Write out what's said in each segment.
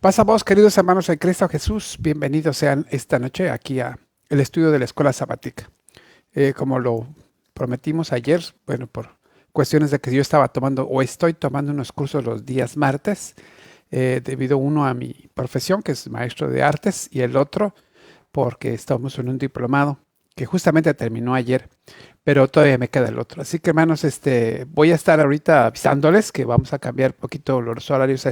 Paz a vos, queridos hermanos en Cristo Jesús. Bienvenidos sean esta noche aquí a el estudio de la escuela sabática. Como lo prometimos ayer, bueno, por cuestiones de que yo estaba tomando o estoy tomando unos cursos los días martes, debido uno a mi profesión, que es maestro de artes, y el otro porque estamos en un diplomado que justamente terminó ayer, pero todavía me queda el otro. Así que hermanos, voy a estar ahorita avisándoles que vamos a cambiar un poquito los horarios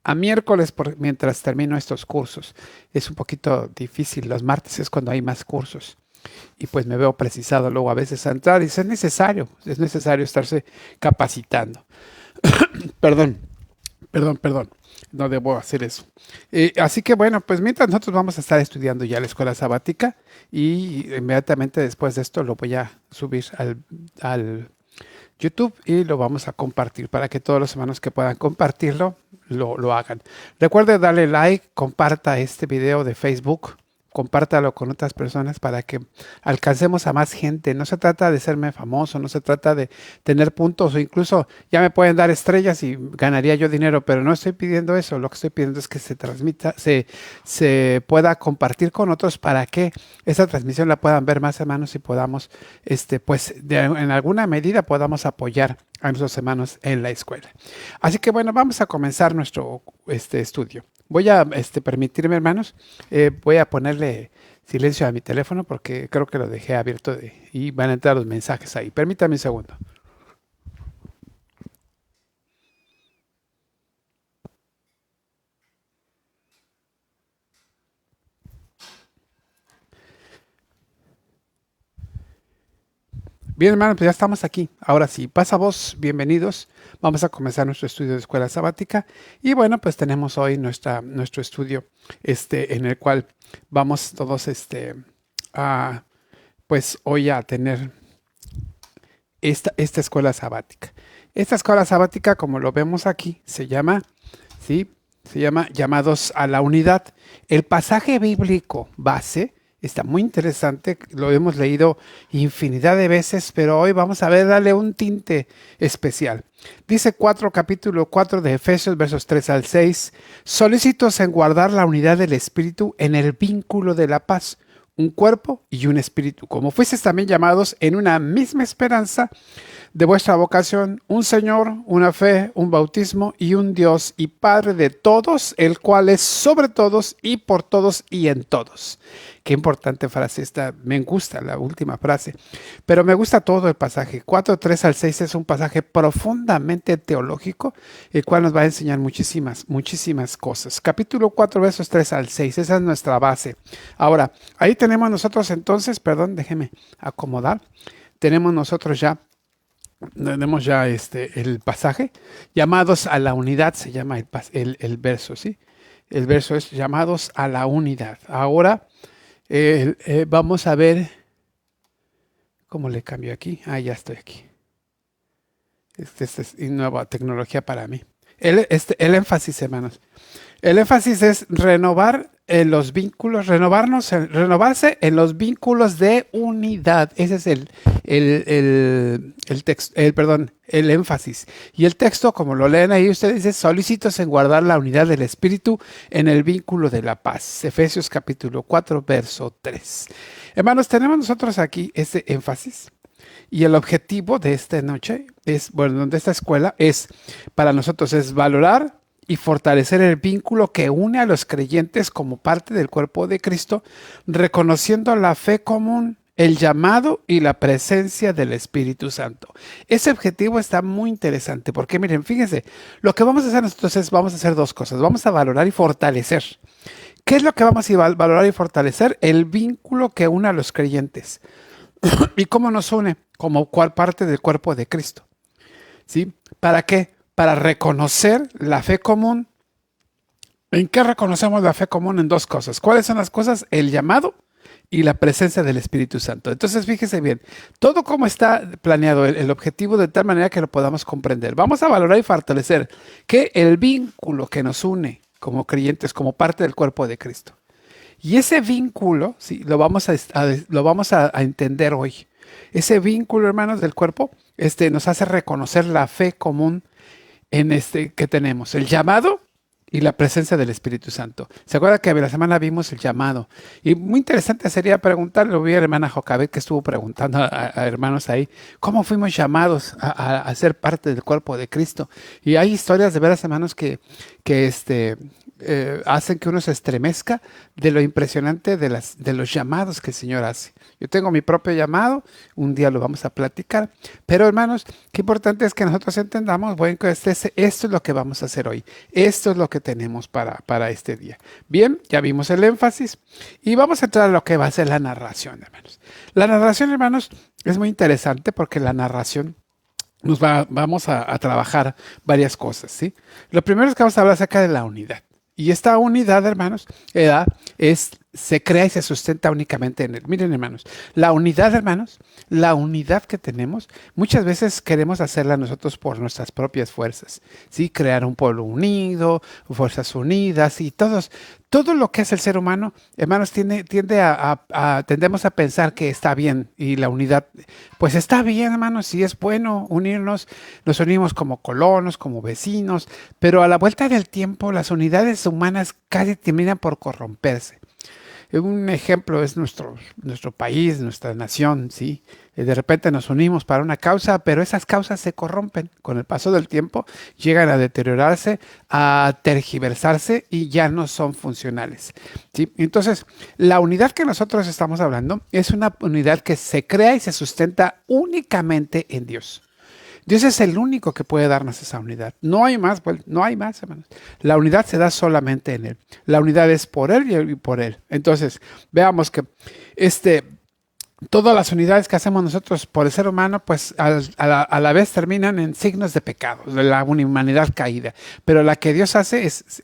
a miércoles mientras termino estos cursos. Es un poquito difícil, los martes es cuando hay más cursos y pues me veo precisado luego a veces a entrar y es necesario estarse capacitando. Perdón. Perdón, no debo hacer eso. Así que bueno, pues mientras nosotros vamos a estar estudiando ya la escuela sabática y inmediatamente después de esto lo voy a subir al YouTube y lo vamos a compartir para que todos los hermanos que puedan compartirlo lo hagan. Recuerde darle like, comparta este video de Facebook, compártalo con otras personas para que alcancemos a más gente. No se trata de serme famoso, no se trata de tener puntos o incluso ya me pueden dar estrellas y ganaría yo dinero, pero no estoy pidiendo eso. Lo que estoy pidiendo es que se transmita, se pueda compartir con otros para que esa transmisión la puedan ver más hermanos y podamos, en alguna medida podamos apoyar a nuestros hermanos en la escuela. Así que bueno, vamos a comenzar nuestro estudio. Voy a permitirme, hermanos, voy a ponerle silencio a mi teléfono porque creo que lo dejé abierto y van a entrar los mensajes ahí. Permítame un segundo. Bien, hermanos, pues ya estamos aquí. Ahora sí, pasa vos, bienvenidos. Vamos a comenzar nuestro estudio de escuela sabática. Y bueno, pues tenemos hoy nuestro estudio, en el cual vamos todos, a, pues hoy a tener esta escuela sabática. Esta escuela sabática, como lo vemos aquí, se llama, ¿sí? Se llama Llamados a la Unidad. El pasaje bíblico base está muy interesante, lo hemos leído infinidad de veces, pero hoy vamos a ver, darle un tinte especial. Dice capítulo 4 de Efesios, versos 3 al 6, solícitos en guardar la unidad del Espíritu en el vínculo de la paz, un cuerpo y un espíritu, como fuisteis también llamados en una misma esperanza de vuestra vocación, un Señor, una fe, un bautismo y un Dios y Padre de todos, el cual es sobre todos y por todos y en todos. Qué importante frase esta, me gusta la última frase, pero me gusta todo el pasaje. 3 al 6 es un pasaje profundamente teológico, el cual nos va a enseñar muchísimas cosas. Capítulo 4, versos 3 al 6, esa es nuestra base. Ahora, ahí tenemos nosotros entonces, perdón, déjeme acomodar, tenemos ya el pasaje, llamados a la unidad, se llama el verso, ¿sí? El verso es llamados a la unidad. Ahora vamos a ver cómo le cambio aquí. Ah, ya estoy aquí. Esta es nueva tecnología para mí. El énfasis, hermanos. El énfasis es renovar los vínculos, renovarse en los vínculos de unidad. Ese es el texto, el énfasis. Y el texto, como lo leen ahí, ustedes dice, solícitos en guardar la unidad del Espíritu en el vínculo de la paz. Efesios capítulo 4, verso 3. Hermanos, tenemos nosotros aquí este énfasis. Y el objetivo de esta noche de esta escuela para nosotros es valorar y fortalecer el vínculo que une a los creyentes como parte del cuerpo de Cristo, reconociendo la fe común, el llamado y la presencia del Espíritu Santo. Ese objetivo está muy interesante porque miren, fíjense, lo que vamos a hacer nosotros vamos a hacer dos cosas. Vamos a valorar y fortalecer. ¿Qué es lo que vamos a valorar y fortalecer? El vínculo que une a los creyentes. ¿Y cómo nos une? Como cual parte del cuerpo de Cristo. ¿Sí? ¿Para qué? Para reconocer la fe común. ¿En qué reconocemos la fe común? En dos cosas. ¿Cuáles son las cosas? El llamado y la presencia del Espíritu Santo. Entonces, fíjese bien, todo como está planeado, el objetivo de tal manera que lo podamos comprender. Vamos a valorar y fortalecer que el vínculo que nos une como creyentes, como parte del cuerpo de Cristo. Y ese vínculo, sí, lo vamos a entender hoy. Ese vínculo, hermanos, del cuerpo, nos hace reconocer la fe común que tenemos. El llamado y la presencia del Espíritu Santo. ¿Se acuerda que la semana vimos el llamado? Y muy interesante sería preguntarle, lo vi a la hermana Jocabet que estuvo preguntando a hermanos ahí, ¿cómo fuimos llamados a ser parte del cuerpo de Cristo? Y hay historias de veras, hermanos, que hacen que uno se estremezca de lo impresionante de los llamados que el Señor hace. Yo tengo mi propio llamado, un día lo vamos a platicar, pero hermanos, qué importante es que nosotros entendamos, bueno, que esto es lo que vamos a hacer hoy, esto es lo que tenemos para este día. Bien, ya vimos el énfasis y vamos a entrar a lo que va a ser la narración, hermanos. La narración, hermanos, es muy interesante porque la narración vamos a trabajar varias cosas, ¿sí? Lo primero es que vamos a hablar acerca de la unidad. Y esta unidad, hermanos, se crea y se sustenta únicamente en él. Miren, hermanos, la unidad, hermanos, la unidad que tenemos, muchas veces queremos hacerla nosotros por nuestras propias fuerzas, ¿sí? Crear un pueblo unido, fuerzas unidas y todo lo que es el ser humano, hermanos, tendemos a pensar que está bien y la unidad, pues está bien, hermanos, sí es bueno unirnos, nos unimos como colonos, como vecinos, pero a la vuelta del tiempo las unidades humanas casi terminan por corromperse. Un ejemplo es nuestro país, nuestra nación, ¿sí? De repente nos unimos para una causa, pero esas causas se corrompen. Con el paso del tiempo llegan a deteriorarse, a tergiversarse y ya no son funcionales, ¿sí? Entonces, la unidad que nosotros estamos hablando es una unidad que se crea y se sustenta únicamente en Dios. Dios es el único que puede darnos esa unidad. No hay más, pues, no hay más, hermanos. La unidad se da solamente en Él. La unidad es por Él y por Él. Entonces, veamos que todas las unidades que hacemos nosotros por el ser humano, pues a la vez terminan en signos de pecado, de la humanidad caída. Pero la que Dios hace es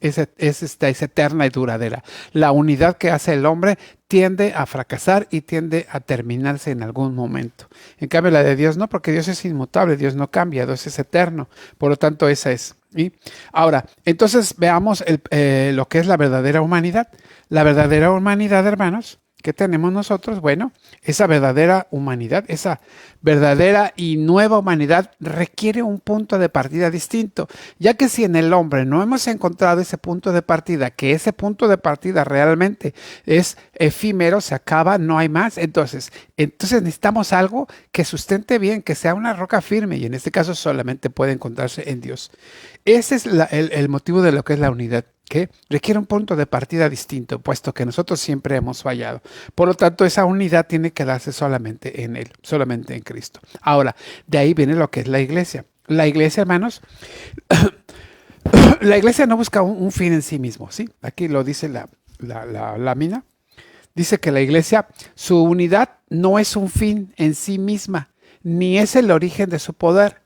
eterna y duradera. La unidad que hace el hombre tiende a fracasar y tiende a terminarse en algún momento. En cambio, la de Dios no, porque Dios es inmutable, Dios no cambia, Dios es eterno. Por lo tanto, esa es. ¿Sí? Ahora, entonces veamos lo que es la verdadera humanidad. La verdadera humanidad, hermanos, ¿qué tenemos nosotros? Bueno, esa verdadera humanidad, esa verdadera y nueva humanidad requiere un punto de partida distinto, ya que si en el hombre no hemos encontrado ese punto de partida, que ese punto de partida realmente es efímero, se acaba, no hay más, entonces necesitamos algo que sustente bien, que sea una roca firme, y en este caso solamente puede encontrarse en Dios. Ese es el motivo de lo que es la unidad, que requiere un punto de partida distinto, puesto que nosotros siempre hemos fallado. Por lo tanto, esa unidad tiene que darse solamente en Él, solamente en Cristo. Ahora, de ahí viene lo que es la iglesia. La iglesia, hermanos, la iglesia no busca un fin en sí mismo, ¿sí? Aquí lo dice la lámina. Dice que la iglesia, su unidad no es un fin en sí misma, ni es el origen de su poder.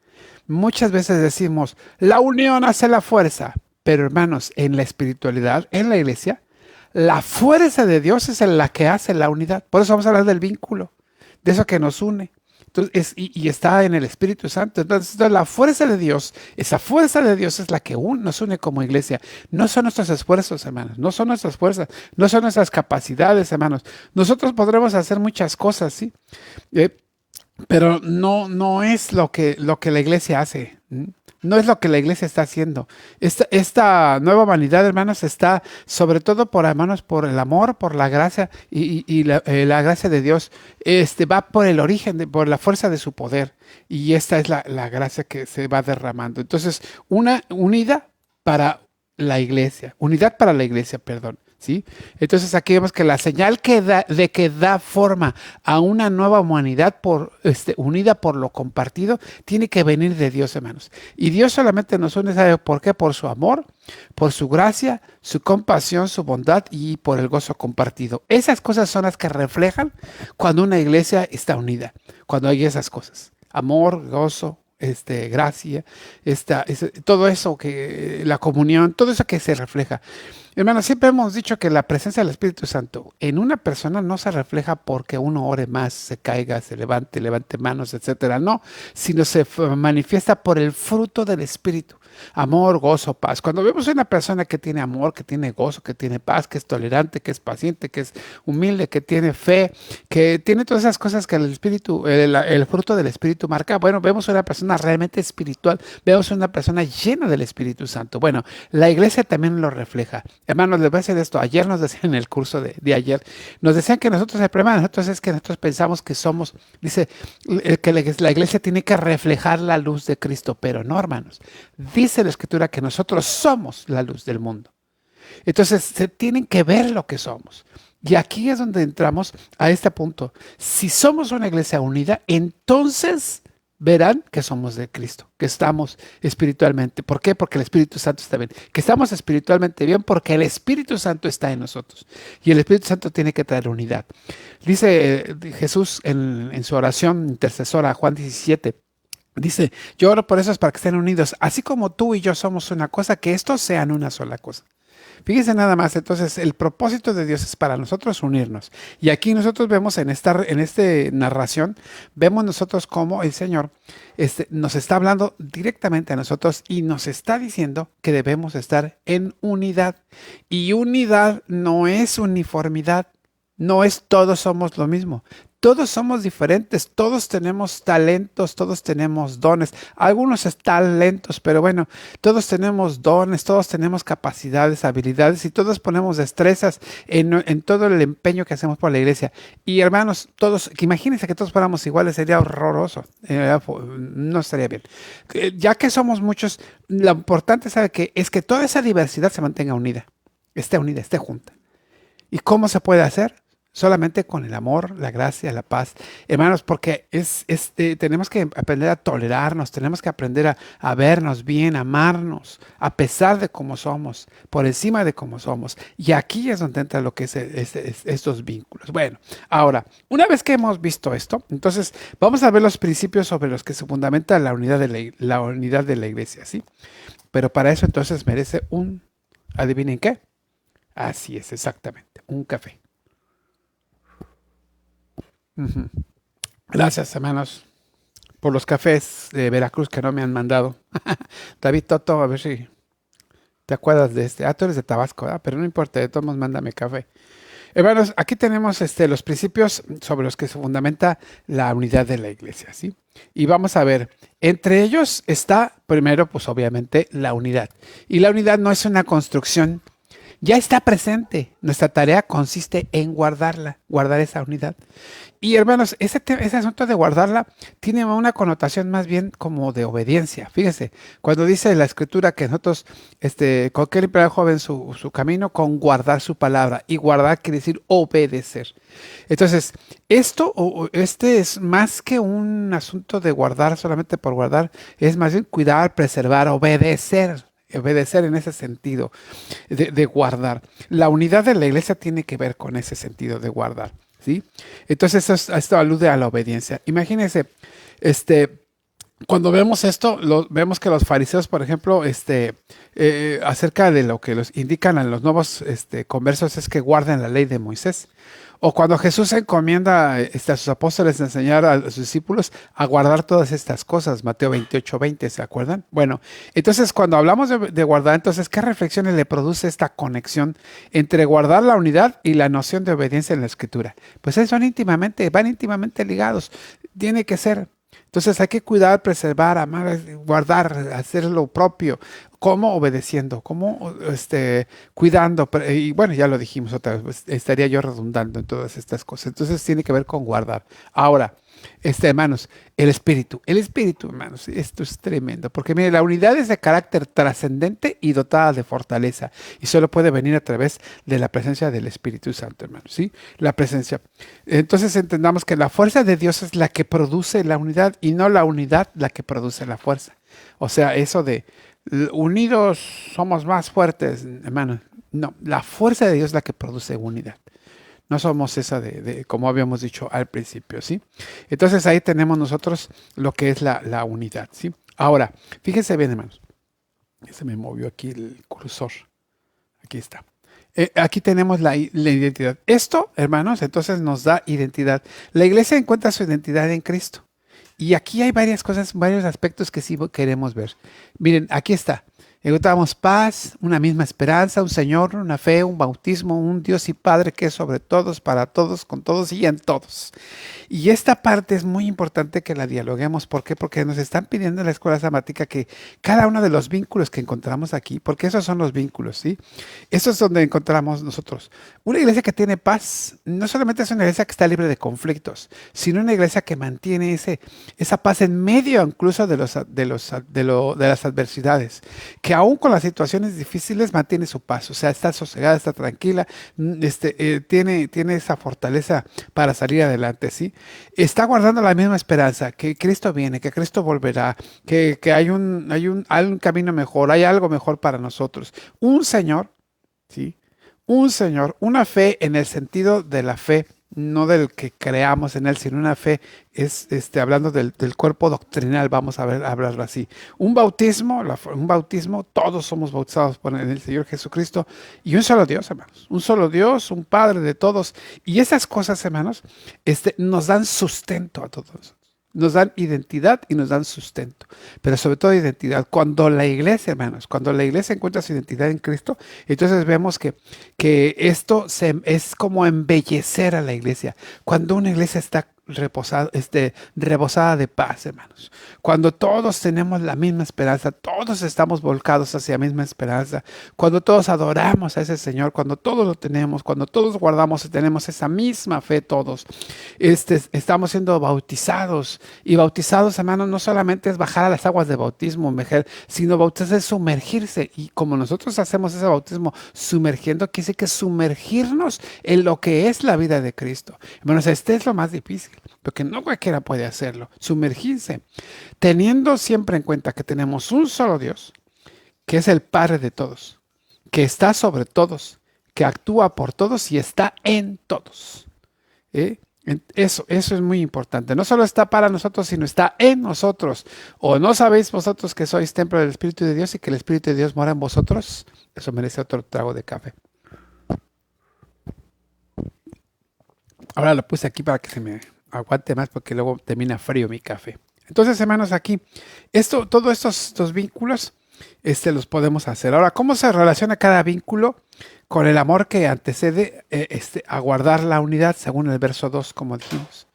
Muchas veces decimos, la unión hace la fuerza. Pero hermanos, en la espiritualidad, en la iglesia, la fuerza de Dios es la que hace la unidad. Por eso vamos a hablar del vínculo, de eso que nos une. Entonces, y está en el Espíritu Santo. Entonces, la fuerza de Dios, esa fuerza de Dios es la que nos une como iglesia. No son nuestros esfuerzos, hermanos. No son nuestras fuerzas. No son nuestras capacidades, hermanos. Nosotros podremos hacer muchas cosas, ¿sí? Pero no es lo que la iglesia hace. No es lo que la iglesia está haciendo. Esta nueva humanidad, hermanos, está sobre todo hermanos, por el amor, por la gracia y la gracia de Dios. Va por el origen, por la fuerza de su poder. Y esta es la gracia que se va derramando. Entonces, una unidad para la iglesia, unidad para la iglesia, perdón. ¿Sí? Entonces aquí vemos que la señal que da forma a una nueva humanidad unida por lo compartido tiene que venir de Dios, hermanos. Y Dios solamente nos une, ¿sabe por qué? Por su amor, por su gracia, su compasión, su bondad y por el gozo compartido. Esas cosas son las que reflejan cuando una iglesia está unida, cuando hay esas cosas. Amor, gozo, gracia, todo eso la comunión, todo eso que se refleja. Hermanos, siempre hemos dicho que la presencia del Espíritu Santo en una persona no se refleja porque uno ore más, se caiga, se levante manos, etcétera. No, sino se manifiesta por el fruto del Espíritu. Amor, gozo, paz. Cuando vemos a una persona que tiene amor, que tiene gozo, que tiene paz, que es tolerante, que es paciente, que es humilde, que tiene fe, que tiene todas esas cosas que el Espíritu, el fruto del Espíritu marca. Bueno, vemos a una persona persona realmente espiritual, vemos una persona llena del Espíritu Santo. Bueno, la iglesia también lo refleja. Hermanos, les voy a decir esto. Ayer nos decían en el curso de ayer, nos decían que nosotros, el problema de nosotros es que nosotros pensamos que somos, dice, que la iglesia tiene que reflejar la luz de Cristo, pero no, hermanos. Dice la Escritura que nosotros somos la luz del mundo. Entonces, se tienen que ver lo que somos. Y aquí es donde entramos a este punto. Si somos una iglesia unida, entonces verán que somos de Cristo, que estamos espiritualmente. ¿Por qué? Porque el Espíritu Santo está bien. Que estamos espiritualmente bien porque el Espíritu Santo está en nosotros. Y el Espíritu Santo tiene que traer unidad. Dice Jesús en su oración intercesora, Juan 17. Dice, yo oro por esos para que estén unidos, así como tú y yo somos una cosa, que estos sean una sola cosa. Fíjense nada más, entonces el propósito de Dios es para nosotros unirnos. Y aquí nosotros vemos en esta narración, vemos nosotros cómo el Señor nos está hablando directamente a nosotros y nos está diciendo que debemos estar en unidad. Y unidad no es uniformidad, no es todos somos lo mismo. Todos somos diferentes, todos tenemos talentos, todos tenemos dones. Algunos están lentos, pero bueno, todos tenemos dones, todos tenemos capacidades, habilidades y todos ponemos destrezas en todo el empeño que hacemos por la iglesia. Y hermanos, todos, imagínense que todos fuéramos iguales, sería horroroso, no estaría bien. Ya que somos muchos, lo importante, ¿sabe qué? Es que toda esa diversidad se mantenga unida, esté junta. ¿Y cómo se puede hacer? Solamente con el amor, la gracia, la paz. Hermanos, porque tenemos que aprender a tolerarnos, tenemos que aprender a vernos bien, a amarnos, a pesar de cómo somos, por encima de cómo somos. Y aquí es donde entra lo que es estos vínculos. Bueno, ahora, una vez que hemos visto esto, entonces vamos a ver los principios sobre los que se fundamenta la unidad de la iglesia, ¿sí? Pero para eso entonces merece ¿adivinen qué? Así es, exactamente, un café. Ujú. Gracias, hermanos, por los cafés de Veracruz que no me han mandado. David Toto, a ver si te acuerdas de este. Tú eres de Tabasco, ¿verdad? Pero no importa, de todos modos, mándame café. Hermanos, aquí tenemos los principios sobre los que se fundamenta la unidad de la iglesia, ¿sí? Y vamos a ver, entre ellos está, primero, pues obviamente, la unidad. Y la unidad no es una construcción, ya está presente. Nuestra tarea consiste en guardar esa unidad. Y hermanos, ese asunto de guardarla tiene una connotación más bien como de obediencia. Fíjense, cuando dice la Escritura que nosotros, con que limpiar al joven su camino con guardar su palabra. Y guardar quiere decir obedecer. Entonces, este es más que un asunto de guardar solamente por guardar, es más bien cuidar, preservar, obedecer en ese sentido de guardar. La unidad de la iglesia tiene que ver con ese sentido de guardar, ¿sí? Entonces esto alude a la obediencia. Imagínense, cuando vemos esto, vemos que los fariseos, por ejemplo, acerca de lo que los indican a los nuevos conversos es que guarden la ley de Moisés. O cuando Jesús encomienda a sus apóstoles a enseñar a sus discípulos a guardar todas estas cosas, Mateo 28:20, ¿se acuerdan? Bueno, entonces cuando hablamos de guardar, entonces, ¿qué reflexiones le produce esta conexión entre guardar la unidad y la noción de obediencia en la Escritura? Pues van íntimamente ligados, tiene que ser. Entonces hay que cuidar, preservar, amar, guardar, hacer lo propio. ¿Cómo? Obedeciendo, ¿cómo? Cuidando. Y bueno, ya lo dijimos otra vez, pues, estaría yo redundando en todas estas cosas. Entonces tiene que ver con guardar. Ahora, hermanos, el espíritu, hermanos, esto es tremendo. Porque mire, la unidad es de carácter trascendente y dotada de fortaleza. Y solo puede venir a través de la presencia del Espíritu Santo, hermanos, ¿sí? La presencia. Entonces entendamos que la fuerza de Dios es la que produce la unidad y no la unidad la que produce la fuerza. O sea, eso de unidos somos más fuertes, hermano. No, la fuerza de Dios es la que produce unidad. No somos esa como habíamos dicho al principio, ¿sí? Entonces ahí tenemos nosotros lo que es la unidad, ¿sí? Ahora, fíjense bien, hermanos. Se me movió aquí el cursor. Aquí está. Aquí tenemos la identidad. Esto, hermanos, entonces nos da identidad. La iglesia encuentra su identidad en Cristo. Y aquí hay varias cosas, varios aspectos que sí queremos ver. Miren, aquí está. Encontramos paz, una misma esperanza, un Señor, una fe, un bautismo, un Dios y Padre que es sobre todos, para todos, con todos y en todos. Y esta parte es muy importante que la dialoguemos. ¿Por qué? Porque nos están pidiendo en la escuela sabática que cada uno de los vínculos que encontramos aquí, porque esos son los vínculos, ¿sí? Eso es donde encontramos nosotros. Una iglesia que tiene paz no solamente es una iglesia que está libre de conflictos, sino una iglesia que mantiene esa paz en medio incluso de las adversidades, que aún con las situaciones difíciles mantiene su paz, o sea, está sosegada, está tranquila, tiene esa fortaleza para salir adelante, ¿sí? Está guardando la misma esperanza, que Cristo viene, que Cristo volverá, que hay un camino mejor, hay algo mejor para nosotros. Un Señor, ¿sí? Un Señor, una fe en el sentido de la fe, no del que creamos en Él, sino una fe, hablando del cuerpo doctrinal, vamos a hablarlo así. Un bautismo, todos somos bautizados por el Señor Jesucristo y un solo Dios, hermanos. Un solo Dios, un Padre de todos. Y esas cosas, hermanos, nos dan sustento a todos. Nos dan identidad y nos dan sustento, pero sobre todo identidad. Cuando la iglesia, hermanos, cuando la iglesia encuentra su identidad en Cristo, entonces vemos que esto es como embellecer a la iglesia. Cuando una iglesia está rebosada de paz, hermanos. Cuando todos tenemos la misma esperanza, todos estamos volcados hacia la misma esperanza. Cuando todos adoramos a ese Señor, cuando todos lo tenemos, cuando todos guardamos y tenemos esa misma fe todos, estamos siendo bautizados. Y bautizados, hermanos, no solamente es bajar a las aguas de bautismo, sino bautizarse es sumergirse. Y como nosotros hacemos ese bautismo sumergiendo, quiere decir que sumergirnos en lo que es la vida de Cristo. Hermanos, es lo más difícil, porque no cualquiera puede hacerlo. Sumergirse, teniendo siempre en cuenta que tenemos un solo Dios, que es el Padre de todos, que está sobre todos, que actúa por todos y está en todos. Eso es muy importante. No solo está para nosotros, sino está en nosotros. ¿O no sabéis vosotros que sois templo del Espíritu de Dios y que el Espíritu de Dios mora en vosotros? Eso merece otro trago de café. Ahora lo puse aquí para que se me aguante más porque luego termina frío mi café. Entonces, hermanos, aquí, todos estos vínculos, los podemos hacer. Ahora, ¿cómo se relaciona cada vínculo con el amor que antecede a guardar la unidad, según el verso 2, como dijimos?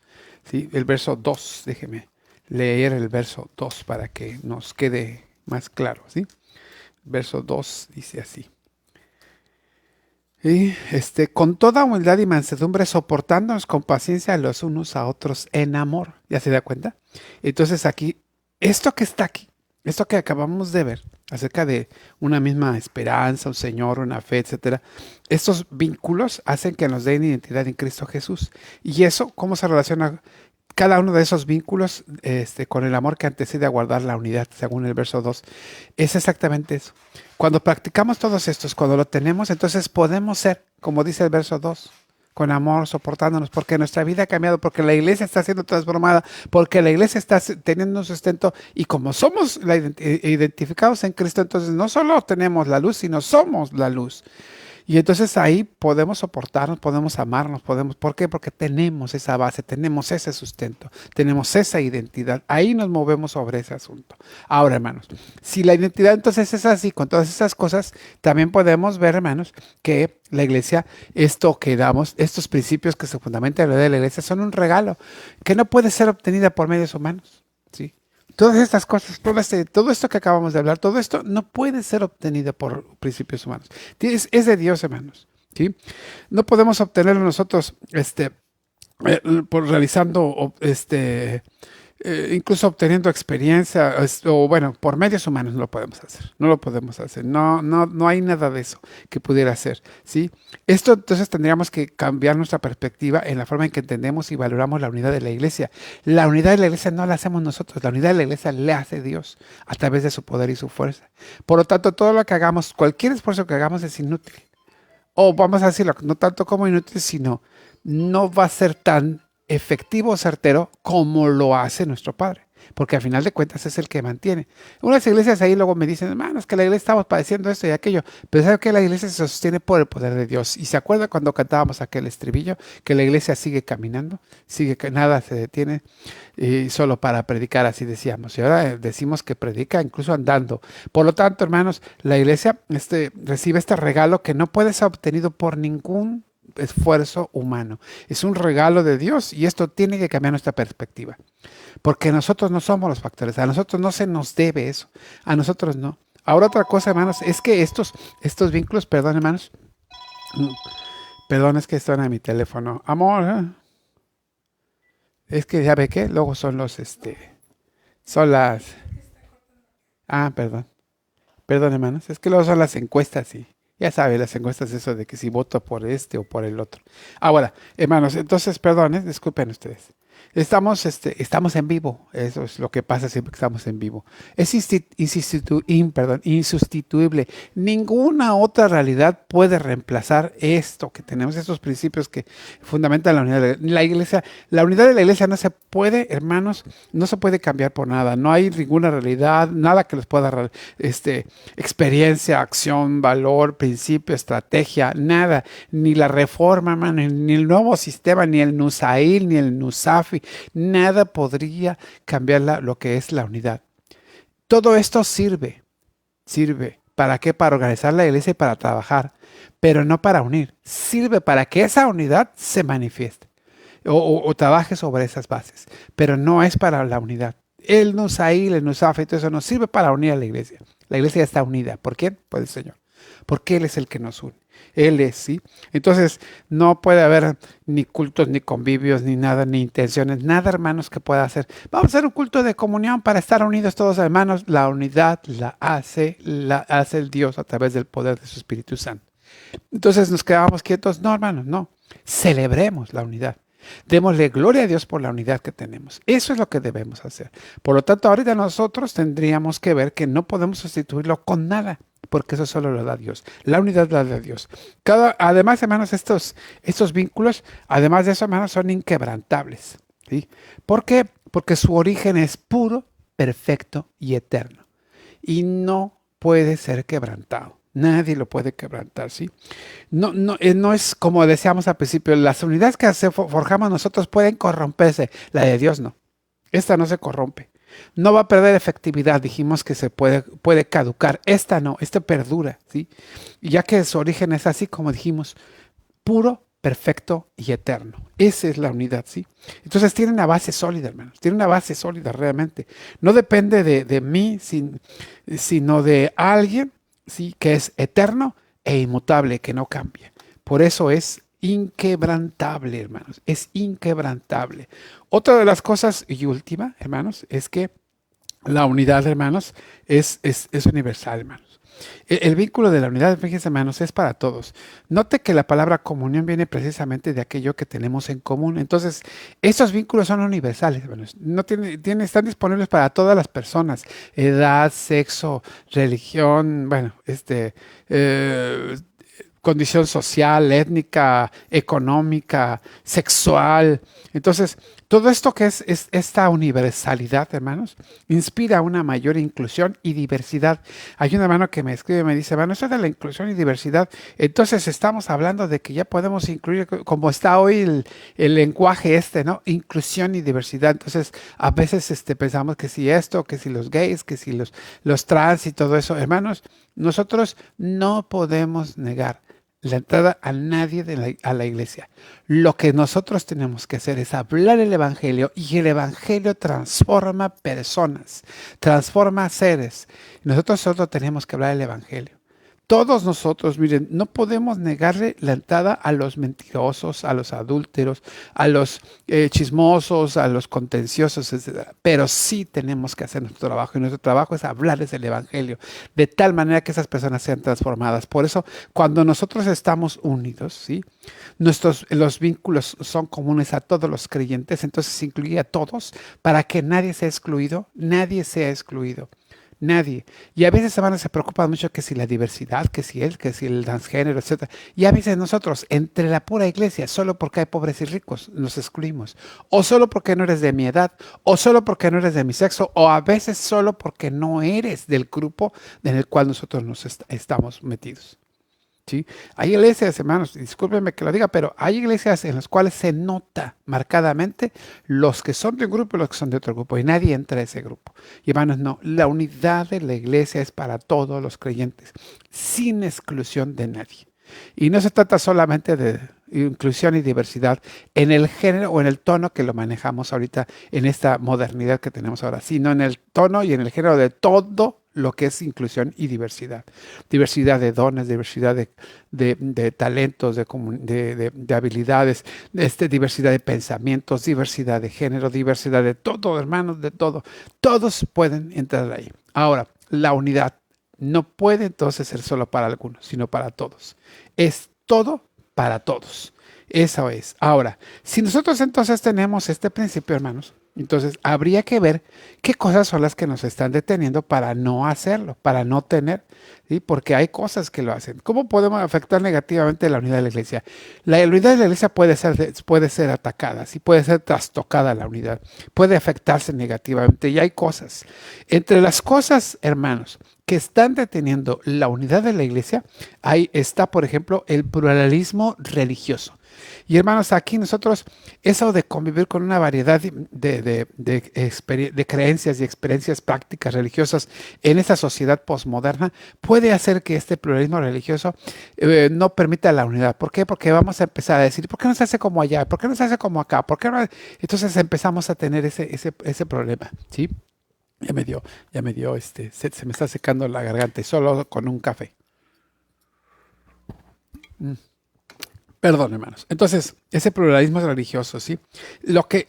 ¿Sí? El verso 2, déjeme leer el verso 2 para que nos quede más claro, ¿sí? Verso 2 dice así. Y con toda humildad y mansedumbre, soportándonos con paciencia los unos a otros en amor. ¿Ya se da cuenta? Entonces aquí, esto que está aquí, esto que acabamos de ver, acerca de una misma esperanza, un Señor, una fe, etcétera, estos vínculos hacen que nos den identidad en Cristo Jesús. Y eso, ¿cómo se relaciona cada uno de esos vínculos con el amor que antecede a guardar la unidad, según el verso 2? Es exactamente eso. Cuando practicamos todos estos, cuando lo tenemos, entonces podemos ser, como dice el verso 2, con amor, soportándonos, porque nuestra vida ha cambiado, porque la iglesia está siendo transformada, porque la iglesia está teniendo un sustento, y como somos identificados en Cristo, entonces no solo tenemos la luz, sino somos la luz. Y entonces ahí podemos soportarnos, podemos amarnos, ¿por qué? Porque tenemos esa base, tenemos ese sustento, tenemos esa identidad. Ahí nos movemos sobre ese asunto. Ahora, hermanos, si la identidad entonces es así, con todas esas cosas, también podemos ver, hermanos, que la iglesia, esto que damos, estos principios que se fundamentan en la vida de la iglesia, son un regalo que no puede ser obtenida por medios humanos, ¿sí? Todas estas cosas, todo esto que acabamos de hablar, todo esto no puede ser obtenido por principios humanos. Es de Dios, hermanos. ¿Sí? No podemos obtenerlo nosotros por realizando, incluso obteniendo experiencia, o bueno, por medios humanos no lo podemos hacer. No lo podemos hacer. No hay nada de eso que pudiera hacer. ¿Sí? Esto entonces tendríamos que cambiar nuestra perspectiva en la forma en que entendemos y valoramos la unidad de la iglesia. La unidad de la iglesia no la hacemos nosotros, la unidad de la iglesia la hace Dios a través de su poder y su fuerza. Por lo tanto, todo lo que hagamos, cualquier esfuerzo que hagamos es inútil. O vamos a decirlo, no tanto como inútil, sino no va a ser tan efectivo o certero como lo hace nuestro Padre. porque al final de cuentas es el que mantiene. Unas iglesias ahí luego me dicen, hermano, es que la iglesia estamos padeciendo esto y aquello, pero ¿sabe que la iglesia se sostiene por el poder de Dios? ¿Y se acuerda cuando cantábamos aquel estribillo? Que la iglesia sigue caminando, sigue que nada se detiene, y solo para predicar, así decíamos. Y ahora decimos que predica incluso andando. Por lo tanto, hermanos, la iglesia recibe este regalo que no puede ser obtenido por ningún esfuerzo humano. Es un regalo de Dios y esto tiene que cambiar nuestra perspectiva. Porque nosotros no somos los factores, a nosotros no se nos debe eso, a nosotros no. Ahora otra cosa, hermanos, es que estos vínculos, perdón, hermanos, perdón, es que están en mi teléfono. Amor, es que ya ve que luego son son las, perdón. Perdón, hermanos, es que luego son las encuestas y ya sabe, las encuestas eso de que si voto por este o por el otro. Ahora, hermanos, entonces, perdón, disculpen ustedes. Estamos en vivo, eso es lo que pasa siempre que estamos en vivo. Es insustituible. Ninguna otra realidad puede reemplazar esto que tenemos, estos principios que fundamentan la unidad de la iglesia. La unidad de la iglesia no se puede, hermanos, no se puede cambiar por nada. No hay ninguna realidad, nada que les pueda dar experiencia, acción, valor, principio, estrategia, nada. Ni la reforma, hermano, ni el nuevo sistema, ni el NUSAIL, ni el NUSAFI. Nada podría cambiar lo que es la unidad. Todo esto sirve. ¿Para qué? Para organizar la iglesia y para trabajar, pero no para unir. Sirve para que esa unidad se manifieste o trabaje sobre esas bases, pero no es para la unidad. El NUSAIL, el NUSAF, todo eso no sirve para unir a la iglesia. La iglesia ya está unida. ¿Por quién? Por el Señor. Porque Él es el que nos une. Él es, ¿sí? Entonces, no puede haber ni cultos, ni convivios, ni nada, ni intenciones, nada, hermanos, que pueda hacer. Vamos a hacer un culto de comunión para estar unidos todos, hermanos. La unidad la hace el Dios a través del poder de su Espíritu Santo. Entonces, ¿nos quedamos quietos? No, hermanos, no. Celebremos la unidad. Démosle gloria a Dios por la unidad que tenemos. Eso es lo que debemos hacer. Por lo tanto, ahorita nosotros tendríamos que ver que no podemos sustituirlo con nada, porque eso solo lo da Dios. La unidad la da Dios. Además, hermanos, estos vínculos, además de eso, hermanos, son inquebrantables. ¿Sí? ¿Por qué? Porque su origen es puro, perfecto y eterno. Y no puede ser quebrantado. Nadie lo puede quebrantar, ¿sí? No es como decíamos al principio, las unidades que forjamos nosotros pueden corromperse, la de Dios no. Esta no se corrompe. No va a perder efectividad, dijimos que se puede caducar. Esta no, esta perdura, ¿sí? Y ya que su origen es así, como dijimos, puro, perfecto y eterno. Esa es la unidad, ¿sí? Entonces tiene una base sólida, hermanos. Tiene una base sólida realmente. No depende de mí, sino de alguien, ¿sí? Que es eterno e inmutable, que no cambia. Por eso es inquebrantable, hermanos. Es inquebrantable. Otra de las cosas, y última, hermanos, es que la unidad, hermanos, es universal, hermanos. El vínculo de la unidad, fíjense, hermanos, es para todos. Note que la palabra comunión viene precisamente de aquello que tenemos en común. Entonces, estos vínculos son universales, hermanos. Están disponibles para todas las personas. Edad, sexo, religión, condición social, étnica, económica, sexual. Entonces, todo esto que es esta universalidad, hermanos, inspira una mayor inclusión y diversidad. Hay un hermano que me escribe y me dice, hermano, esto de la inclusión y diversidad, entonces estamos hablando de que ya podemos incluir, como está hoy el lenguaje ¿no? Inclusión y diversidad. Entonces, a veces pensamos que si esto, que si los gays, que si los trans y todo eso. Hermanos, nosotros no podemos negar la entrada a nadie a la iglesia. Lo que nosotros tenemos que hacer es hablar el evangelio, y el evangelio transforma personas, transforma seres. Nosotros solo tenemos que hablar el evangelio. Todos nosotros, miren, no podemos negarle la entrada a los mentirosos, a los adúlteros, a los chismosos, a los contenciosos, etc. Pero sí tenemos que hacer nuestro trabajo, y nuestro trabajo es hablarles el evangelio, de tal manera que esas personas sean transformadas. Por eso, cuando nosotros estamos unidos, ¿sí? Los vínculos son comunes a todos los creyentes, entonces se incluye a todos para que nadie sea excluido, nadie sea excluido. Nadie. Y a veces, hermanos, se preocupan mucho que si la diversidad, que si el transgénero, etcétera. Y a veces nosotros, entre la pura iglesia, solo porque hay pobres y ricos, nos excluimos. O solo porque no eres de mi edad, o solo porque no eres de mi sexo, o a veces solo porque no eres del grupo en el cual nosotros estamos metidos. ¿Sí? Hay iglesias, hermanos, discúlpenme que lo diga, pero hay iglesias en las cuales se nota marcadamente los que son de un grupo y los que son de otro grupo, y nadie entra a ese grupo. Y hermanos, no, la unidad de la iglesia es para todos los creyentes, sin exclusión de nadie. Y no se trata solamente de inclusión y diversidad en el género o en el tono que lo manejamos ahorita en esta modernidad que tenemos ahora, sino en el tono y en el género de todo lo que es inclusión y diversidad. Diversidad de dones, diversidad de talentos, de habilidades, diversidad de pensamientos, diversidad de género, diversidad de todo, hermanos, de todo. Todos pueden entrar ahí. Ahora, la unidad no puede entonces ser solo para algunos, sino para todos. Es todo para todos. Eso es. Ahora, si nosotros entonces tenemos este principio, hermanos, entonces habría que ver qué cosas son las que nos están deteniendo para no hacerlo, para no tener, ¿sí? Porque hay cosas que lo hacen. ¿Cómo podemos afectar negativamente la unidad de la iglesia? La unidad de la iglesia puede ser atacada, ¿sí? Puede ser trastocada la unidad, puede afectarse negativamente y hay cosas. Entre las cosas, hermanos, que están deteniendo la unidad de la iglesia, ahí está, por ejemplo, el pluralismo religioso. Y hermanos, aquí nosotros, eso de convivir con una variedad de creencias y experiencias prácticas religiosas en esta sociedad posmoderna, puede hacer que este pluralismo religioso no permita la unidad. ¿Por qué? Porque vamos a empezar a decir, ¿por qué no se hace como allá? ¿Por qué no se hace como acá? ¿Por qué no? Entonces empezamos a tener ese problema, ¿sí? Se me está secando la garganta y solo con un café. Perdón, hermanos. Entonces, ese pluralismo religioso, ¿sí? Lo que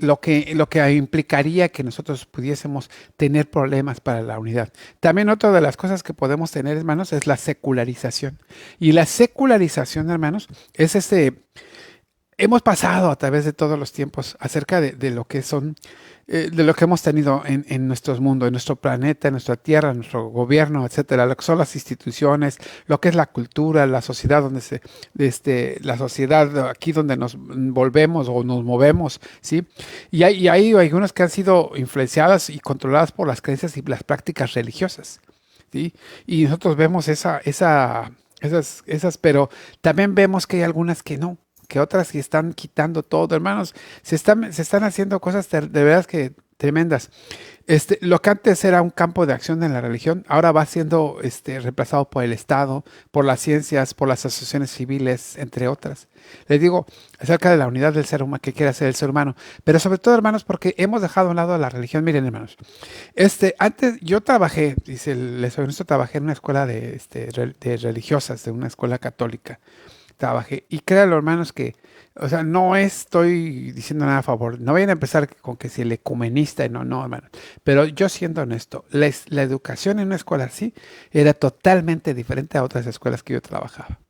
implicaría que nosotros pudiésemos tener problemas para la unidad. También otra de las cosas que podemos tener, hermanos, es la secularización. Y la secularización, hermanos, es hemos pasado a través de todos los tiempos acerca de lo que son, de lo que hemos tenido en nuestro mundo, en nuestro planeta, en nuestra tierra, en nuestro gobierno, etcétera, lo que son las instituciones, lo que es la cultura, la sociedad la sociedad aquí donde nos volvemos o nos movemos, ¿sí? Y hay algunas que han sido influenciadas y controladas por las creencias y las prácticas religiosas, ¿sí? Y nosotros vemos esas, pero también vemos que hay algunas que no, que otras que están quitando todo, hermanos. Se están haciendo cosas de veras que tremendas. Lo que antes era un campo de acción en la religión, ahora va siendo reemplazado por el Estado, por las ciencias, por las asociaciones civiles, entre otras. Les digo acerca de la unidad del ser humano, que quiere hacer el ser humano, pero sobre todo, hermanos, porque hemos dejado a un lado la religión. Miren, hermanos, antes yo trabajé, les soy honesto, trabajé en una escuela de religiosas, de una escuela católica. Trabajé. Y créanlo, hermanos, que, o sea, no estoy diciendo nada a favor. No vayan a empezar con que si el ecumenista y no, hermanos. Pero yo siendo honesto, la educación en una escuela así era totalmente diferente a otras escuelas que yo trabajaba,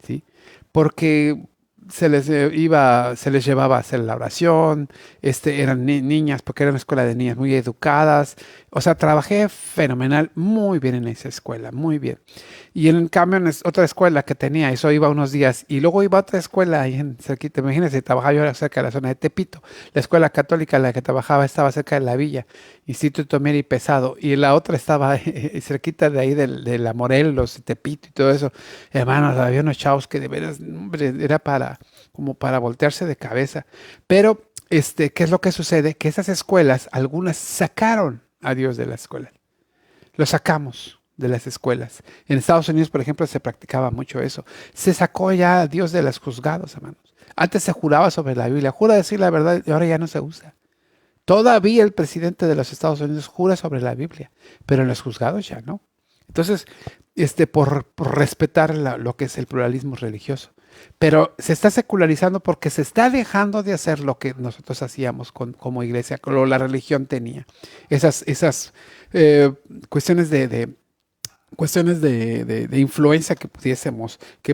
¿sí? Porque se les llevaba a hacer la oración, eran niñas, porque era una escuela de niñas muy educadas. O sea, trabajé fenomenal, muy bien en esa escuela, muy bien. Y en cambio, en otra escuela que tenía, eso iba unos días, y luego iba a otra escuela ahí en cerquita. Imagínense, trabajaba yo cerca de la zona de Tepito. La escuela católica en la que trabajaba estaba cerca de la villa, Instituto Mier y Pesado, y la otra estaba cerquita de ahí de la Morelos, Tepito y todo eso. Hermanos, había unos chavos que de veras, hombre, era como para voltearse de cabeza. Pero, ¿qué es lo que sucede? Que esas escuelas, algunas sacaron a Dios de la escuela. Lo sacamos de las escuelas. En Estados Unidos, por ejemplo, se practicaba mucho eso. Se sacó ya a Dios de los juzgados, hermanos. Antes se juraba sobre la Biblia, jura decir la verdad y ahora ya no se usa. Todavía el presidente de los Estados Unidos jura sobre la Biblia, pero en los juzgados ya no. Entonces, por respetar lo que es el pluralismo religioso. Pero se está secularizando porque se está dejando de hacer lo que nosotros hacíamos como iglesia, como la religión tenía. Esas cuestiones cuestiones de influencia que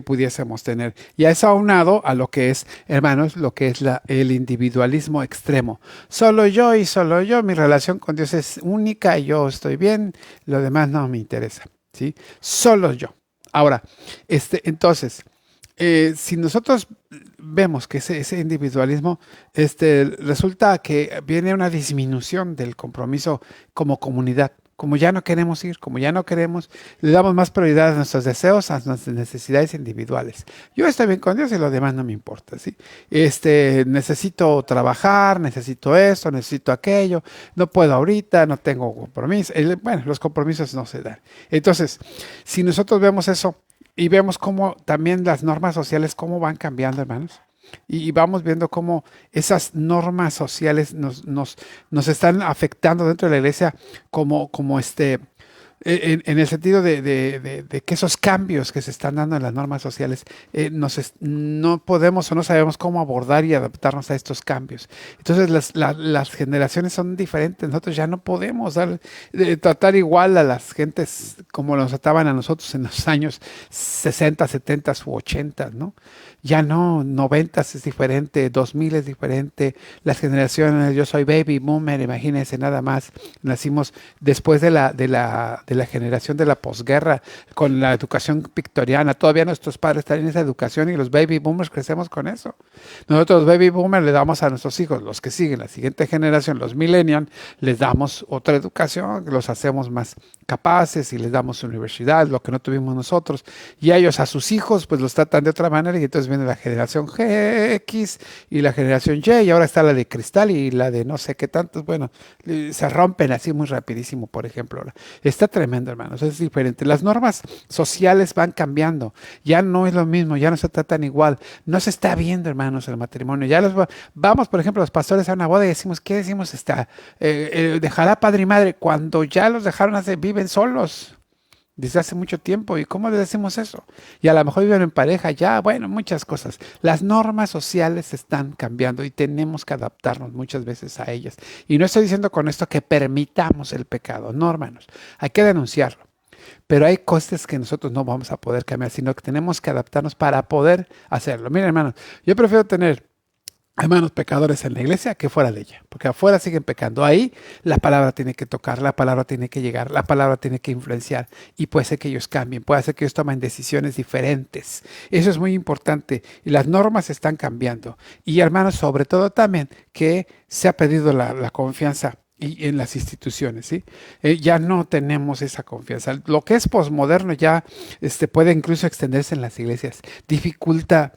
pudiésemos tener. Y a eso aunado a lo que es, hermanos, lo que es el individualismo extremo. Solo yo y solo yo, mi relación con Dios es única y yo estoy bien, lo demás no me interesa, ¿sí? Solo yo. Ahora, entonces, si nosotros vemos que ese individualismo, resulta que viene una disminución del compromiso como comunidad. Como ya no queremos ir, como ya no queremos, le damos más prioridad a nuestros deseos, a nuestras necesidades individuales. Yo estoy bien con Dios y lo demás no me importa, ¿sí? Necesito trabajar, necesito esto, necesito aquello, no puedo ahorita, no tengo compromiso. Bueno, los compromisos no se dan. Entonces, si nosotros vemos eso y vemos cómo también las normas sociales, cómo van cambiando, hermanos, y vamos viendo cómo esas normas sociales nos están afectando dentro de la iglesia como en el sentido de que esos cambios que se están dando en las normas sociales, no podemos o no sabemos cómo abordar y adaptarnos a estos cambios. Entonces las generaciones son diferentes. Nosotros ya no podemos tratar igual a las gentes como nos trataban a nosotros en los años 60, 70 u 80, ¿no? Ya no, 90 es diferente, 2000 es diferente, las generaciones, yo soy baby boomer, imagínense nada más, nacimos después de la generación de la posguerra, con la educación victoriana, todavía nuestros padres tienen esa educación y los baby boomers crecemos con eso. Nosotros los baby boomers le damos a nuestros hijos, los que siguen, la siguiente generación, los millennials, les damos otra educación, los hacemos más capaces y les damos universidad, lo que no tuvimos nosotros, y ellos a sus hijos pues los tratan de otra manera y entonces viene la generación X y la generación Y y ahora está la de cristal y la de no sé qué tantos, bueno, se rompen así muy rapidísimo, por ejemplo. Está tremendo, hermanos, es diferente. Las normas sociales van cambiando, ya no es lo mismo, ya no se tratan igual, no se está viendo, hermanos, el matrimonio. Vamos, por ejemplo, los pastores a una boda y decimos, ¿qué decimos? Dejará padre y madre, cuando ya los dejaron viven solos desde hace mucho tiempo. ¿Y cómo les decimos eso? Y a lo mejor viven en pareja ya, bueno, muchas cosas. Las normas sociales están cambiando y tenemos que adaptarnos muchas veces a ellas. Y no estoy diciendo con esto que permitamos el pecado, no, hermanos, hay que denunciarlo. Pero hay cosas que nosotros no vamos a poder cambiar, sino que tenemos que adaptarnos para poder hacerlo. Miren, hermanos, yo prefiero tener hermanos pecadores en la iglesia que fuera de ella, porque afuera siguen pecando. Ahí la palabra tiene que tocar, la palabra tiene que llegar, la palabra tiene que influenciar y puede ser que ellos cambien, puede ser que ellos tomen decisiones diferentes. Eso es muy importante y las normas están cambiando. Y hermanos, sobre todo también que se ha perdido la confianza y en las instituciones, ¿sí? Ya no tenemos esa confianza. Lo que es posmoderno ya puede incluso extenderse en las iglesias. Dificulta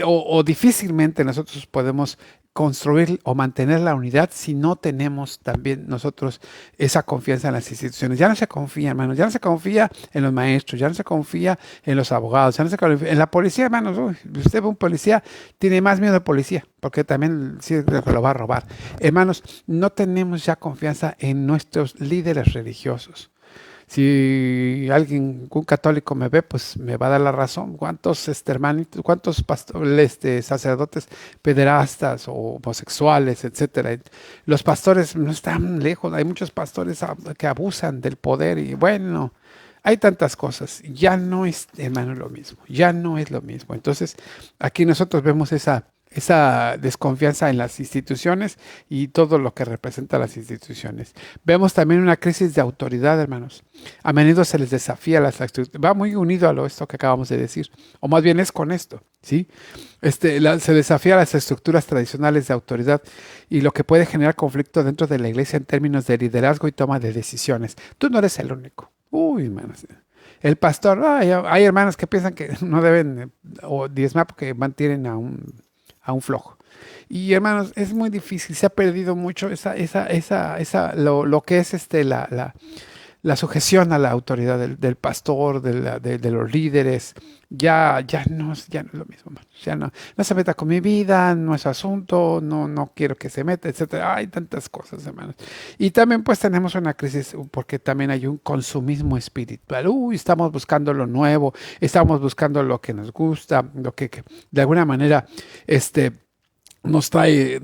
o difícilmente nosotros podemos construir o mantener la unidad si no tenemos también nosotros esa confianza en las instituciones. Ya no se confía, hermanos, ya no se confía en los maestros, ya no se confía en los abogados, ya no se confía en la policía, hermanos. Usted ve un policía, tiene más miedo de policía, porque también sí lo va a robar. Hermanos, no tenemos ya confianza en nuestros líderes religiosos. Si un católico me ve, pues me va a dar la razón. ¿Cuántos hermanitos, cuántos pastores, sacerdotes pederastas o homosexuales, etcétera? Los pastores no están lejos. Hay muchos pastores que abusan del poder y bueno, hay tantas cosas. Ya no es, hermano, lo mismo. Ya no es lo mismo. Entonces, aquí nosotros vemos esa desconfianza en las instituciones y todo lo que representa las instituciones. Vemos también una crisis de autoridad, hermanos. A menudo se les desafía las estructuras. Va muy unido a esto que acabamos de decir, o más bien es con esto, ¿sí? Se desafía las estructuras tradicionales de autoridad y lo que puede generar conflicto dentro de la iglesia en términos de liderazgo y toma de decisiones. Tú no eres el único. Uy, hermanos. El pastor, hay hermanos que piensan que no deben o diezmar porque mantienen a un flojo. Y hermanos, es muy difícil, se ha perdido mucho lo que es la sujeción a la autoridad del pastor, de los líderes. Ya no es lo mismo, hermanos. Ya no se meta con mi vida, no es asunto, no quiero que se meta, etcétera. Hay tantas cosas, hermanos. Y también pues tenemos una crisis porque también hay un consumismo espiritual. Estamos buscando lo nuevo, estamos buscando lo que nos gusta, lo que de alguna manera nos trae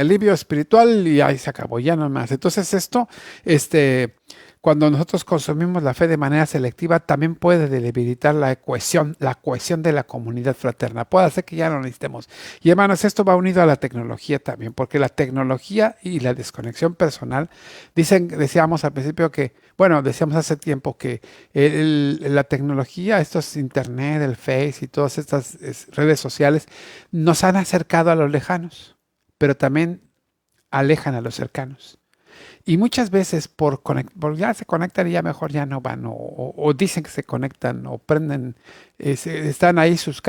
alivio espiritual y ahí se acabó, ya no más. Entonces esto, Cuando nosotros consumimos la fe de manera selectiva, también puede debilitar la cohesión de la comunidad fraterna. Puede hacer que ya no necesitemos. Y hermanos, esto va unido a la tecnología también, porque la tecnología y la desconexión personal, decíamos al principio decíamos hace tiempo que la tecnología, esto es internet, el Face y todas estas redes sociales, nos han acercado a los lejanos, pero también alejan a los cercanos. Y muchas veces por ya se conectan y ya mejor ya no van, o dicen que se conectan, o prenden, están ahí sus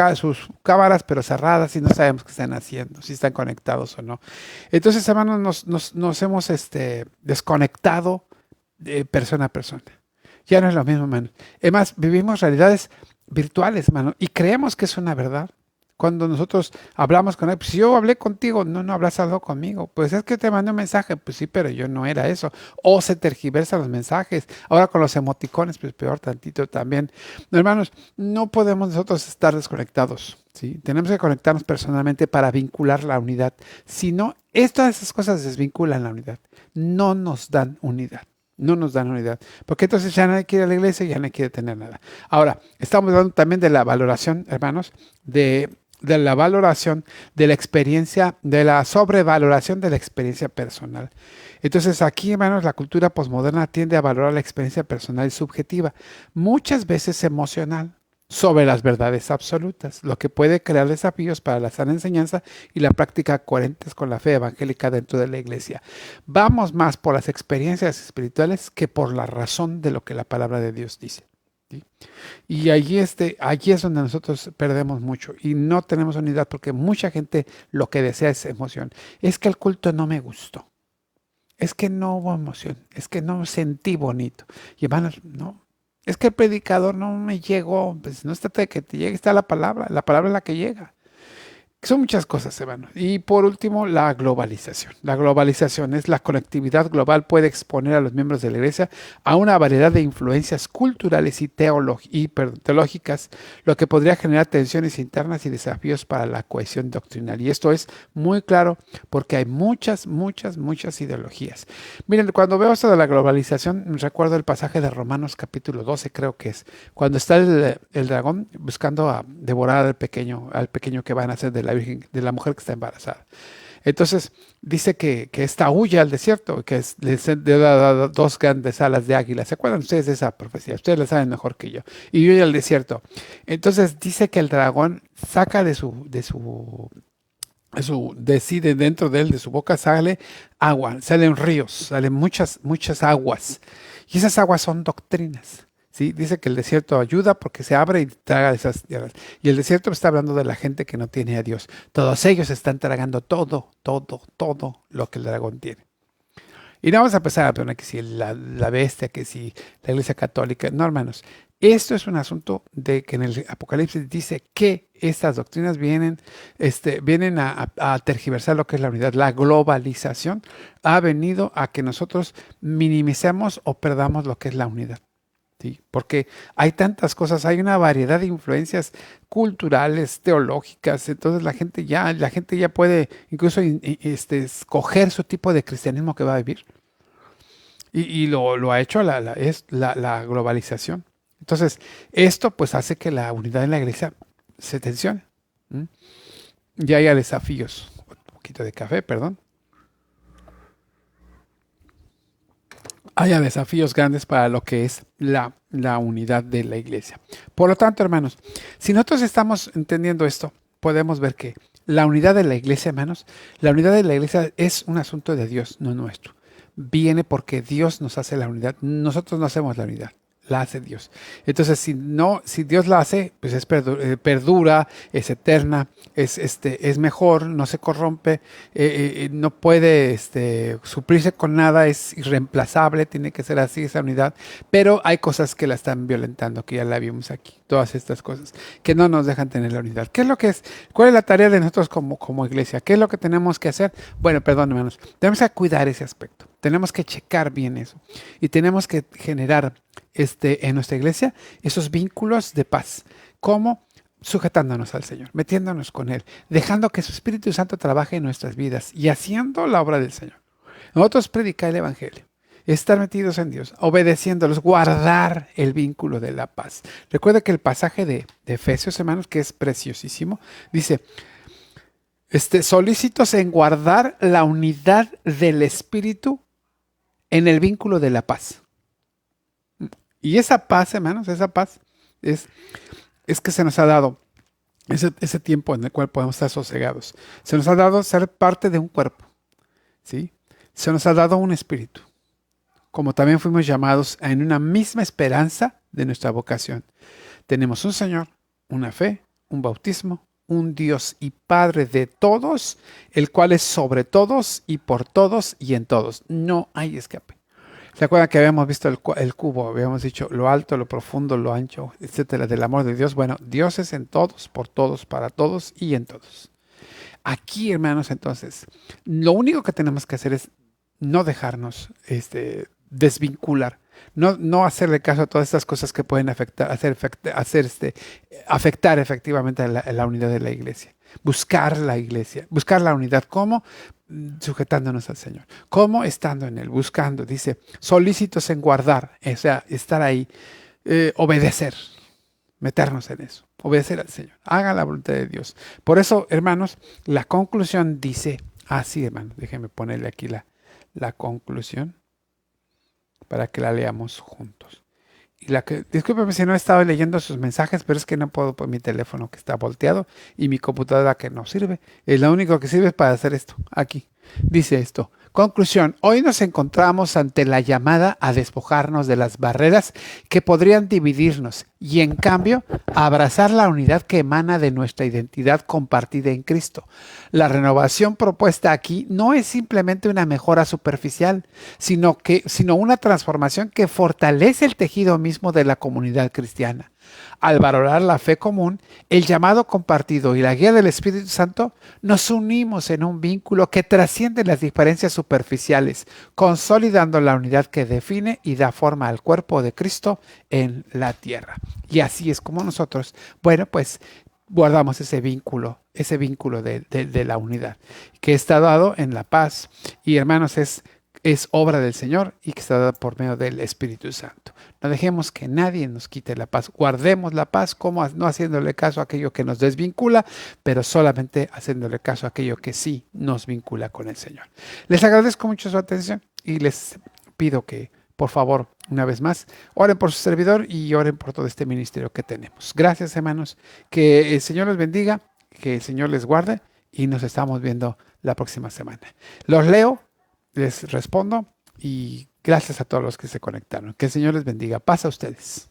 cámaras pero cerradas y no sabemos qué están haciendo, si están conectados o no. Entonces, hermanos, nos hemos desconectado de persona a persona. Ya no es lo mismo, hermano. Además, vivimos realidades virtuales, hermano, y creemos que es una verdad. Cuando nosotros hablamos con él, pues si yo hablé contigo, no hablas algo conmigo. Pues es que te mandé un mensaje, pues sí, pero yo no era eso. O se tergiversan los mensajes. Ahora con los emoticones, pues peor tantito también. No, hermanos, no podemos nosotros estar desconectados, ¿sí? Tenemos que conectarnos personalmente para vincular la unidad. Si no, todas esas cosas desvinculan la unidad. No nos dan unidad. No nos dan unidad. Porque entonces ya nadie quiere ir a la iglesia y ya nadie quiere tener nada. Ahora, estamos hablando también de la valoración, hermanos, de la valoración de la experiencia, de la sobrevaloración de la experiencia personal. Entonces aquí, hermanos, la cultura posmoderna tiende a valorar la experiencia personal y subjetiva, muchas veces emocional, sobre las verdades absolutas, lo que puede crear desafíos para la sana enseñanza y la práctica coherentes con la fe evangélica dentro de la iglesia. Vamos más por las experiencias espirituales que por la razón de lo que la palabra de Dios dice. ¿Sí? Y allí es donde nosotros perdemos mucho y no tenemos unidad porque mucha gente lo que desea es emoción. Es que el culto no me gustó. Es que no hubo emoción. Es que no sentí bonito. Y hermanos, no. Es que el predicador no me llegó. Pues no se trata de que te llegue, está la palabra. La palabra es la que llega. Son muchas cosas, hermano. Y por último, la globalización. La globalización es la conectividad global, puede exponer a los miembros de la iglesia a una variedad de influencias culturales y teológicas, lo que podría generar tensiones internas y desafíos para la cohesión doctrinal. Y esto es muy claro porque hay muchas ideologías. Miren, cuando veo esto de la globalización, recuerdo el pasaje de Romanos capítulo 12, creo que es, cuando está el dragón buscando a devorar al pequeño que van a hacer de la virgen, de la mujer que está embarazada. Entonces dice que esta huye al desierto, que le da dos grandes alas de águila. ¿Se acuerdan ustedes de esa profecía? Ustedes la saben mejor que yo. Y huye al desierto. Entonces dice que el dragón saca decide dentro de él, de su boca, sale agua, salen ríos, salen muchas aguas. Y esas aguas son doctrinas. ¿Sí? Dice que el desierto ayuda porque se abre y traga esas tierras. Y el desierto está hablando de la gente que no tiene a Dios. Todos ellos están tragando todo lo que el dragón tiene. Y no vamos a empezar a poner que si la bestia, que si la iglesia católica. No, hermanos. Esto es un asunto de que en el Apocalipsis dice que estas doctrinas vienen a tergiversar lo que es la unidad. La globalización ha venido a que nosotros minimicemos o perdamos lo que es la unidad. Sí, porque hay tantas cosas, hay una variedad de influencias culturales, teológicas, entonces la gente ya puede incluso escoger su tipo de cristianismo que va a vivir. Y lo ha hecho la globalización. Entonces, esto pues hace que la unidad en la iglesia se tensione. ¿Mm? Ya haya desafíos. Un poquito de café, perdón. Haya desafíos grandes para lo que es la unidad de la iglesia. Por lo tanto, hermanos, si nosotros estamos entendiendo esto, podemos ver que la unidad de la iglesia, hermanos, la unidad de la iglesia es un asunto de Dios, no nuestro. Viene porque Dios nos hace la unidad. Nosotros no hacemos la unidad. La hace Dios. Entonces, si Dios la hace, pues perdura, es eterna, es mejor, no se corrompe, no puede suplirse con nada, es irreemplazable, tiene que ser así esa unidad. Pero hay cosas que la están violentando, que ya la vimos aquí, todas estas cosas que no nos dejan tener la unidad. ¿Qué es lo que es? ¿Cuál es la tarea de nosotros como iglesia? ¿Qué es lo que tenemos que hacer? Bueno, perdón, hermanos, tenemos que cuidar ese aspecto. Tenemos que checar bien eso y tenemos que generar en nuestra iglesia esos vínculos de paz. ¿Cómo? Sujetándonos al Señor, metiéndonos con Él, dejando que su Espíritu Santo trabaje en nuestras vidas y haciendo la obra del Señor. Nosotros predicar el Evangelio. estar metidos en Dios, obedeciéndolos, guardar el vínculo de la paz. Recuerda que el pasaje de Efesios, hermanos, que es preciosísimo, dice, solícitos en guardar la unidad del Espíritu en el vínculo de la paz. Y esa paz, hermanos, esa paz es que se nos ha dado ese tiempo en el cual podemos estar sosegados. Se nos ha dado ser parte de un cuerpo, ¿sí? Se nos ha dado un espíritu, como también fuimos llamados en una misma esperanza de nuestra vocación. Tenemos un Señor, una fe, un bautismo, un Dios y Padre de todos, el cual es sobre todos y por todos y en todos. No hay escape. ¿Se acuerdan que habíamos visto el cubo? Habíamos dicho lo alto, lo profundo, lo ancho, etcétera, del amor de Dios. Bueno, Dios es en todos, por todos, para todos y en todos. Aquí, hermanos, entonces, lo único que tenemos que hacer es no dejarnos desvincular, no hacerle caso a todas estas cosas que pueden afectar efectivamente a la unidad de la iglesia. Buscar la iglesia, buscar la unidad. ¿Cómo? Sujetándonos al Señor. ¿Cómo? Estando en Él, buscando. Dice, solícitos en guardar, o sea, estar ahí, obedecer, meternos en eso, obedecer al Señor. Haga la voluntad de Dios. Por eso, hermanos, la conclusión dice así, hermanos. Déjenme ponerle aquí la conclusión para que la leamos juntos. Discúlpeme si no he estado leyendo sus mensajes, pero es que no puedo por mi teléfono que está volteado y mi computadora que no sirve. Es lo único que sirve para hacer esto. Aquí dice esto. Conclusión. Hoy nos encontramos ante la llamada a despojarnos de las barreras que podrían dividirnos y en cambio abrazar la unidad que emana de nuestra identidad compartida en Cristo. La renovación propuesta aquí no es simplemente una mejora superficial, sino una transformación que fortalece el tejido mismo de la comunidad cristiana. Al valorar la fe común, el llamado compartido y la guía del Espíritu Santo, nos unimos en un vínculo que trasciende las diferencias superficiales, consolidando la unidad que define y da forma al cuerpo de Cristo en la tierra. Y así es como nosotros, bueno, pues guardamos ese vínculo de la unidad, que está dado en la paz. Y hermanos, es obra del Señor y que está dada por medio del Espíritu Santo. No dejemos que nadie nos quite la paz. Guardemos la paz, como no haciéndole caso a aquello que nos desvincula, pero solamente haciéndole caso a aquello que sí nos vincula con el Señor. Les agradezco mucho su atención y les pido que, por favor, una vez más, oren por su servidor y oren por todo este ministerio que tenemos. Gracias, hermanos. Que el Señor los bendiga, que el Señor les guarde y nos estamos viendo la próxima semana. Los leo, les respondo y gracias a todos los que se conectaron. Que el Señor les bendiga. Paz a ustedes.